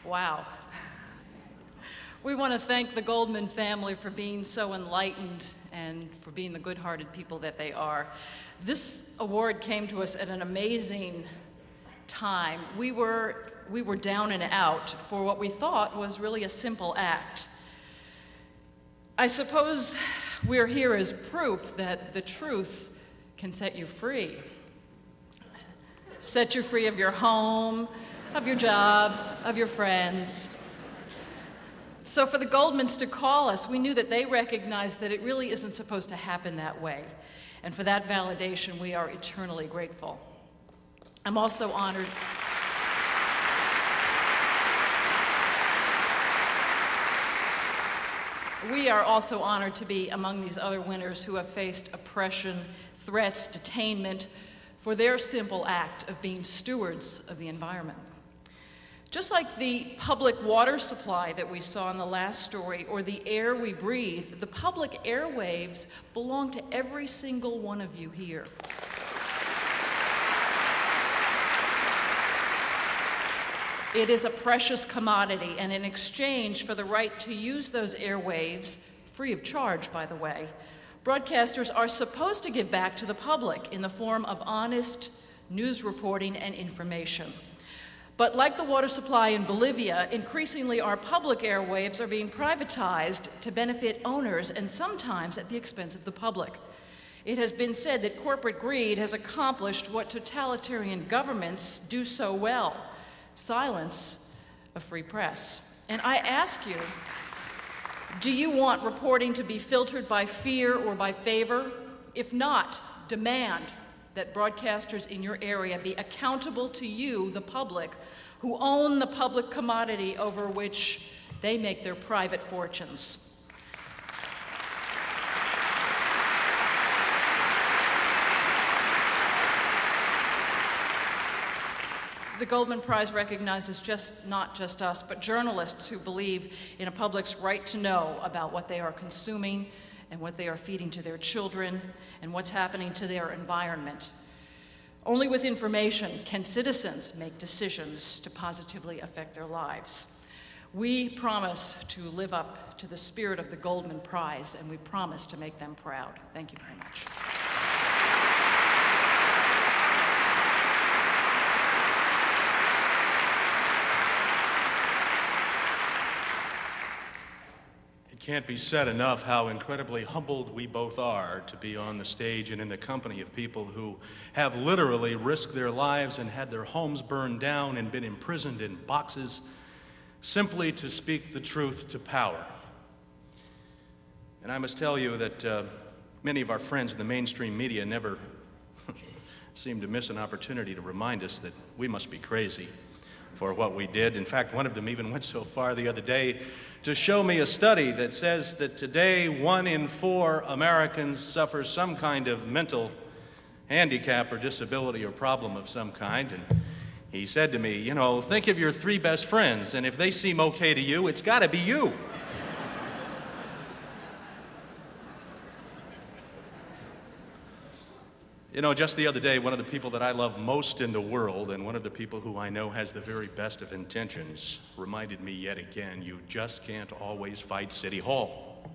Wow. We want to thank the Goldman family for being so enlightened and for being the good-hearted people that they are. This award came to us at an amazing time. We were down and out for what we thought was really a simple act. I suppose we're here as proof that the truth can set you free. Set you free of your home, of your jobs, of your friends. So for the Goldmans to call us, we knew that they recognized that it really isn't supposed to happen that way. And for that validation, we are eternally grateful. I'm also honored. We are also honored to be among these other winners who have faced oppression, threats, detainment for their simple act of being stewards of the environment. Just like the public water supply that we saw in the last story, or the air we breathe, the public airwaves belong to every single one of you here. It is a precious commodity, and in exchange for the right to use those airwaves, free of charge, by the way, broadcasters are supposed to give back to the public in the form of honest news reporting and information. But like the water supply in Bolivia, increasingly our public airwaves are being privatized to benefit owners and sometimes at the expense of the public. It has been said that corporate greed has accomplished what totalitarian governments do so well: silence a free press. And I ask you, do you want reporting to be filtered by fear or by favor? If not, demand that broadcasters in your area be accountable to you, the public, who own the public commodity over which they make their private fortunes. The Goldman Prize recognizes not just us, but journalists who believe in a public's right to know about what they are consuming and what they are feeding to their children and what's happening to their environment. Only with information can citizens make decisions to positively affect their lives. We promise to live up to the spirit of the Goldman Prize, and we promise to make them proud. Thank you very much. It can't be said enough how incredibly humbled we both are to be on the stage and in the company of people who have literally risked their lives and had their homes burned down and been imprisoned in boxes simply to speak the truth to power. And I must tell you that many of our friends in the mainstream media never seem to miss an opportunity to remind us that we must be crazy for what we did. In fact, one of them even went so far the other day to show me a study that says that today 1 in 4 Americans suffers some kind of mental handicap or disability or problem of some kind. And he said to me, think of your 3 best friends, and if they seem okay to you, it's got to be you. Just the other day, one of the people that I love most in the world, and one of the people who I know has the very best of intentions, reminded me yet again, you just can't always fight City Hall.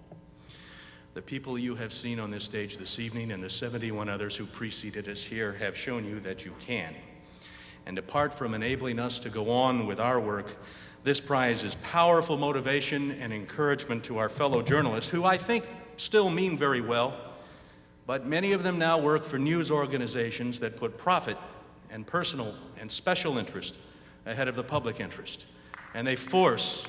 The people you have seen on this stage this evening and the 71 others who preceded us here have shown you that you can. And apart from enabling us to go on with our work, this prize is powerful motivation and encouragement to our fellow journalists, who I think still mean very well. But many of them now work for news organizations that put profit and personal and special interest ahead of the public interest. And they force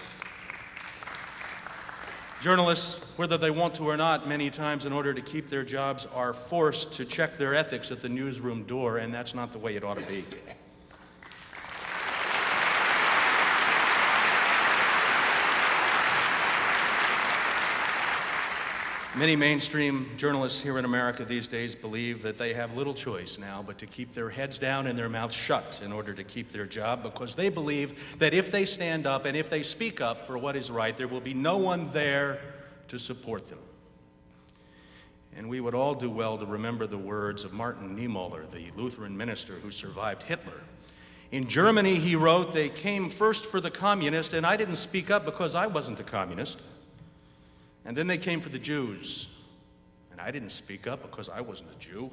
journalists, whether they want to or not, many times in order to keep their jobs, are forced to check their ethics at the newsroom door, and that's not the way it ought to be. Many mainstream journalists here in America these days believe that they have little choice now but to keep their heads down and their mouths shut in order to keep their job, because they believe that if they stand up and if they speak up for what is right, there will be no one there to support them. And we would all do well to remember the words of Martin Niemöller, the Lutheran minister who survived Hitler, In Germany, he wrote, they came first for the communist, and I didn't speak up because I wasn't a communist. And then they came for the Jews, and I didn't speak up because I wasn't a Jew.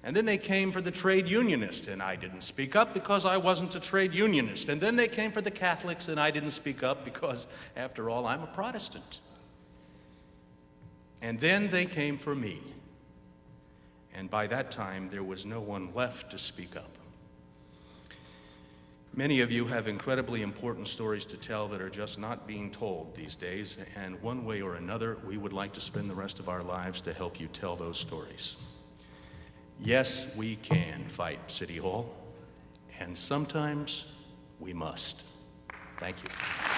And then they came for the trade unionist, and I didn't speak up because I wasn't a trade unionist. And then they came for the Catholics, and I didn't speak up because, after all, I'm a Protestant. And then they came for me. And by that time, there was no one left to speak up. Many of you have incredibly important stories to tell that are just not being told these days, and one way or another, we would like to spend the rest of our lives to help you tell those stories. Yes, we can fight City Hall, and sometimes we must. Thank you.